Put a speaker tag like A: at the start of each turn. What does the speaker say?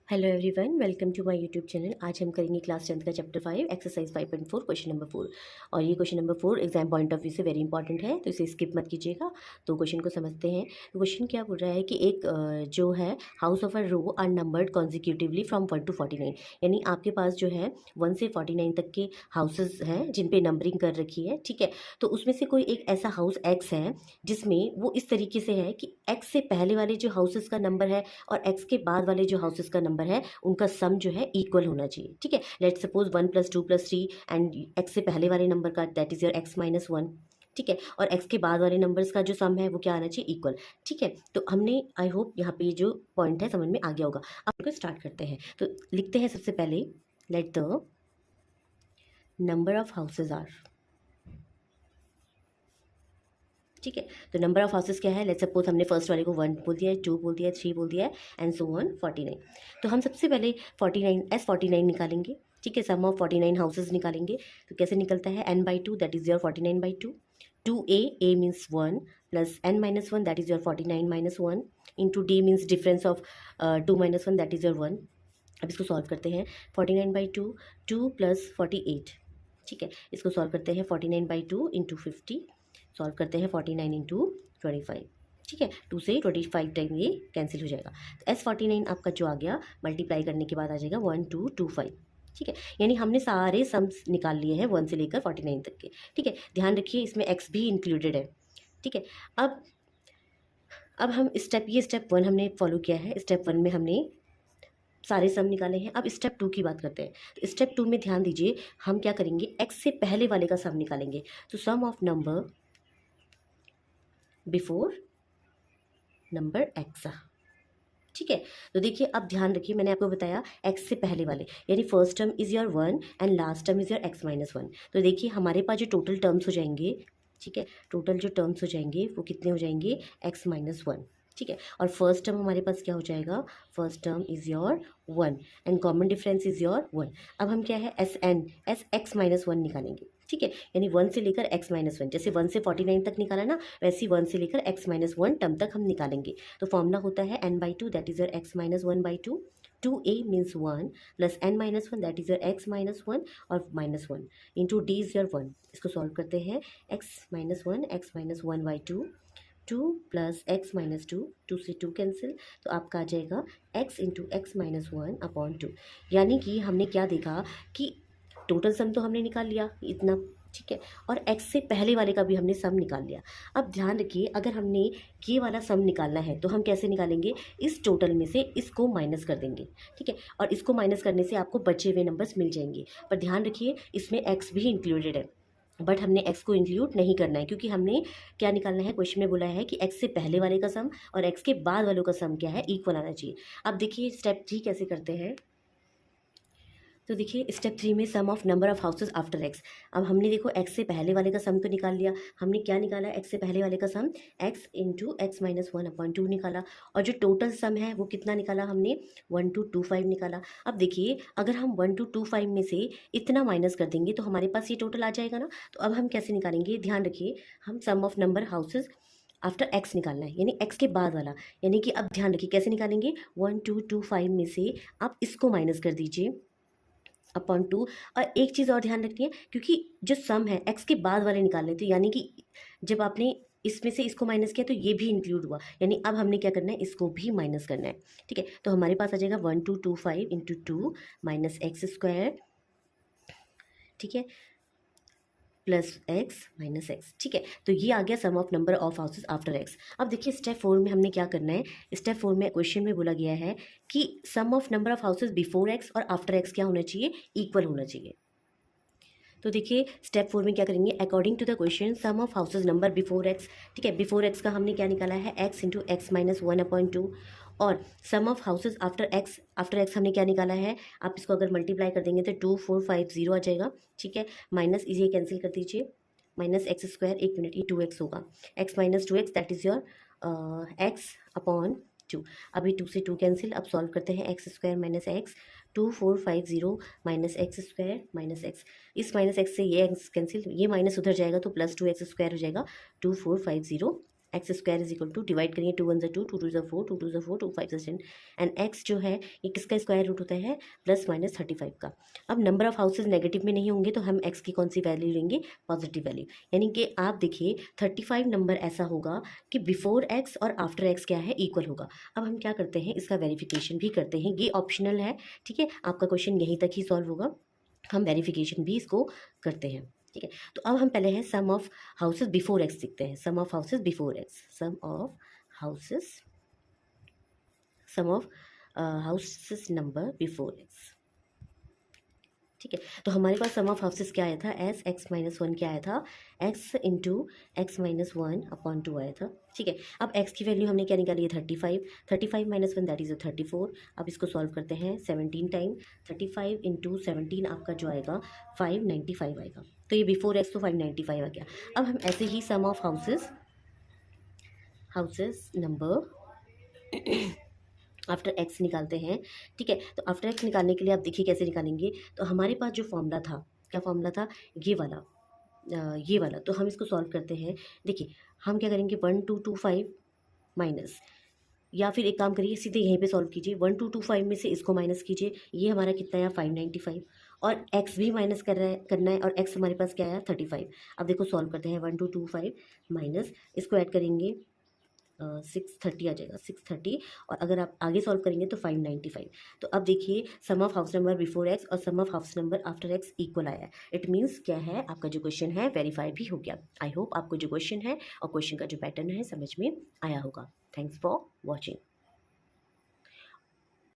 A: Hello everyone, welcome to my YouTube channel. आज हम करेंगे क्लास 10th का चैप्टर 5 एक्सरसाइज 5.4 क्वेश्चन नंबर 4। और ये question number 4 exam point of view से वेरी इंपॉर्टेंट है, तो इसे स्किप मत कीजिएगा। तो क्वेश्चन को समझते हैं। तो क्वेश्चन क्या बोल रहा है कि एक जो है house of a row are numbered consecutively from 1 to 49। यानी आपके पास जो है 1 से 49 तक के हाउसेज हैं जिन पे नंबरिंग कर रखी है, ठीक है। तो उसमें से कोई एक ऐसा हाउस एक्स है जिसमें वो इस तरीके से है कि एक्स से पहले वाले जो हाउसेज का नंबर है और एक्स के बाद वाले जो हाउसेस का नंबर है उनका सम जो है इक्वल होना चाहिए, ठीक है। लेट सपोज 1+2+3 एंड एक्स से पहले वाले नंबर का दैट इज योर x-1, ठीक है। और एक्स के बाद वाले नंबर्स का जो सम है वो क्या आना चाहिए, इक्वल, ठीक है। तो हमने आई होप यहाँ पे जो पॉइंट है समझ में आ गया होगा। अब इसको स्टार्ट करते हैं। तो लिखते हैं सबसे पहले, let the number of houses are, ठीक है। तो नंबर ऑफ हाउसेस क्या है, लेट्स सपोज हमने फर्स्ट वाले को 1 बोल दिया है, 2 बोल दिया है, 3 बोल दिया है एंड सो ऑन 49। तो हम सबसे पहले 49 निकालेंगे, ठीक है। सम ऑफ 49 हाउसेस निकालेंगे। तो कैसे निकलता है, n/2 that is your 49/2, 2a, a means 1 plus n-1 that is your 49-1 into d means difference of 2-1 that is your 1। अब इसको सॉल्व करते हैं। 49/2, 2 प्लस 48, ठीक है। इसको सॉल्व करते हैं 49/2 इंटू 50, सॉल्व करते हैं 49 इंटू 25, ठीक है। 2 से 25 टाइम ये कैंसिल हो जाएगा। तो S49 आपका जो आ गया मल्टीप्लाई करने के बाद आ जाएगा 1225, ठीक है। यानी हमने सारे सम्स निकाल लिए हैं 1 से लेकर 49 तक के, ठीक है। ध्यान रखिए इसमें x भी इंक्लूडेड है, ठीक है। अब हम स्टेप 1 हमने फॉलो किया है। स्टेप 1 में हमने सारे सम निकाले हैं। अब स्टेप 2 की बात करते हैं। तो स्टेप 2 में ध्यान दीजिए, हम क्या करेंगे, x से पहले वाले का सम निकालेंगे। तो sum of number before number x, ठीक है। तो देखिए अब ध्यान रखिए, मैंने आपको बताया एक्स से पहले वाले, यानी first term is your 1 and last term is your x-1। तो देखिए हमारे पास जो टोटल टर्म्स हो जाएंगे, ठीक है, टोटल जो टर्म्स हो जाएंगे वो कितने हो जाएंगे, x-1, ठीक है। और फर्स्ट टर्म हमारे पास क्या हो जाएगा, first term is your 1 and common difference is your 1। अब हम क्या है एस x-1 निकालेंगे, ठीक है। यानी 1 से लेकर x-1, जैसे 1 से 49 तक निकाला ना, वैसे ही 1 से लेकर x-1 टर्म तक हम निकालेंगे। तो फॉर्मूला होता है n/2 that is your x-1/2, 2a means 1 plus n-1 that is your x-1 और -1 इंटू d इज योर 1। इसको सॉल्व करते हैं, x-1 2 प्लस x-2, 2 से 2 कैंसिल, तो आपका आ जाएगा x इंटू x-1/2। यानी कि हमने क्या देखा कि टोटल सम तो हमने निकाल लिया इतना, ठीक है। और x से पहले वाले का भी हमने सम निकाल लिया। अब ध्यान रखिए, अगर हमने ये वाला सम निकालना है तो हम कैसे निकालेंगे, इस टोटल में से इसको माइनस कर देंगे, ठीक है। और इसको माइनस करने से आपको बचे हुए नंबर्स मिल जाएंगे। पर ध्यान रखिए इसमें x भी इंक्लूडेड है, बट हमने x को इंक्लूड नहीं करना है, क्योंकि हमने क्या निकालना है, क्वेश्चन में बोला है कि x से पहले वाले का सम और x के बाद वालों का सम क्या है, इक्वल आना चाहिए। अब देखिए स्टेप 3 कैसे करते हैं। तो देखिए स्टेप 3 में sum of number of houses after x. अब हमने देखो एक्स से पहले वाले का सम तो निकाल लिया। हमने क्या निकाला, एक्स से पहले वाले का सम एक्स इंटू x-1/2 निकाला। और जो टोटल सम है वो कितना निकाला हमने, 1225 निकाला। अब देखिए अगर हम 1225 में से इतना माइनस कर देंगे तो हमारे पास ये टोटल आ जाएगा ना। तो अब हम कैसे निकालेंगे, ध्यान रखिए, हम sum of number houses after x निकालना है, यानी एक्स के बाद वाला। यानी कि अब ध्यान रखिए कैसे निकालेंगे, 1225 में से आप इसको माइनस कर दीजिए अपॉन 2। और एक चीज़ और ध्यान रखनी है, क्योंकि जो सम है एक्स के बाद वाले निकालने थे, यानी कि जब आपने इसमें से इसको माइनस किया तो ये भी इंक्लूड हुआ, यानी अब हमने क्या करना है, इसको भी माइनस करना है, ठीक है। तो हमारे पास आ जाएगा 1225 इंटू 2 माइनस x², ठीक है, प्लस x-x, ठीक है। तो ये आ गया sum of number of houses after x। अब देखिए स्टेप 4 में हमने क्या करना है, स्टेप 4 में क्वेश्चन में बोला गया है कि sum of number of houses before x और आफ्टर x क्या होना चाहिए, इक्वल होना चाहिए। तो देखिए स्टेप 4 में क्या करेंगे, according to the question sum of houses number before x, ठीक है। बिफोर एक्स का हमने क्या निकाला है, x इंटू x-1/2। और sum of houses after x हमने क्या निकाला है, आप इसको अगर मल्टीप्लाई कर देंगे तो 2450 आ जाएगा, ठीक है। माइनस इसे कैंसिल कर दीजिए, -x², एक मिनट, ये 2x होगा, x-2x that is your x/2। अभी 2 से 2 कैंसिल, अब सॉल्व करते हैं, x² minus x, 2450 minus x² minus x, इस माइनस x से ये x कैंसिल, ये माइनस उधर जाएगा तो प्लस 2x² हो जाएगा, 2450 x square is equal to, divide करेंगे 2 1 ज़ा 2, 2 2 ज़ा 4, 2 2 ज़ा 4, 2 5 ज़ा 10 एंड एक्स जो है ये किसका स्क्वायर रूट होता है, +-35 का। अब नंबर ऑफ हाउसेज नेगेटिव में नहीं होंगे तो हम एक्स की कौन सी वैल्यू लेंगे, पॉजिटिव वैल्यू। यानी कि आप देखिए 35 नंबर ऐसा होगा कि बिफोर एक्स और आफ्टर एक्स क्या है, इक्वल होगा। अब हम क्या करते हैं, इसका वेरिफिकेशन भी करते हैं, ये ऑप्शनल है, ठीक है, आपका क्वेश्चन यहीं तक ही सॉल्व होगा, हम वेरिफिकेशन भी इसको करते हैं, ठीक है। तो अब हम पहले हैं sum of houses before x सीखते हैं, sum of houses before x, sum of houses, sum of houses number before x, ठीक है। तो हमारे पास सम ऑफ हाउसेस क्या आया था, एस एक्स माइनस वन क्या आया था, x into x minus one upon two आया था, ठीक है। अब एक्स की वैल्यू हमने क्या निकाली है, 35, 35 माइनस वन दैट इज 34। अब इसको सॉल्व करते हैं 17 टाइम, 35 इंटू 17 आपका जो आएगा 595 आएगा। तो ये बिफोर एक्स तो 595 आ गया। अब हम ऐसे ही sum of houses, houses number after x निकालते हैं, ठीक है। तो आफ्टर एक्स निकालने के लिए आप देखिए कैसे निकालेंगे। तो हमारे पास जो फॉर्मूला था, क्या फॉर्मूला था, ये वाला। तो हम इसको सॉल्व करते हैं। देखिए हम क्या करेंगे, 1225 माइनस, या फिर एक काम करिए सीधे यहीं पे सॉल्व कीजिए, 1225 में से इसको माइनस कीजिए, ये हमारा कितना आया 595, और x भी माइनस करना है, और x हमारे पास क्या आया 35। अब देखो सॉल्व करते हैं, 1225 माइनस इसको ऐड करेंगे 630 आ जाएगा, 630, और अगर आप आगे सॉल्व करेंगे तो 595। तो अब देखिए sum of house number before x और sum of house number after x equal आया है। इट मीन्स क्या है, आपका जो क्वेश्चन है वेरीफाई भी हो गया। आई होप आपको जो क्वेश्चन है और क्वेश्चन का जो पैटर्न है समझ में आया होगा। Thanks for watching.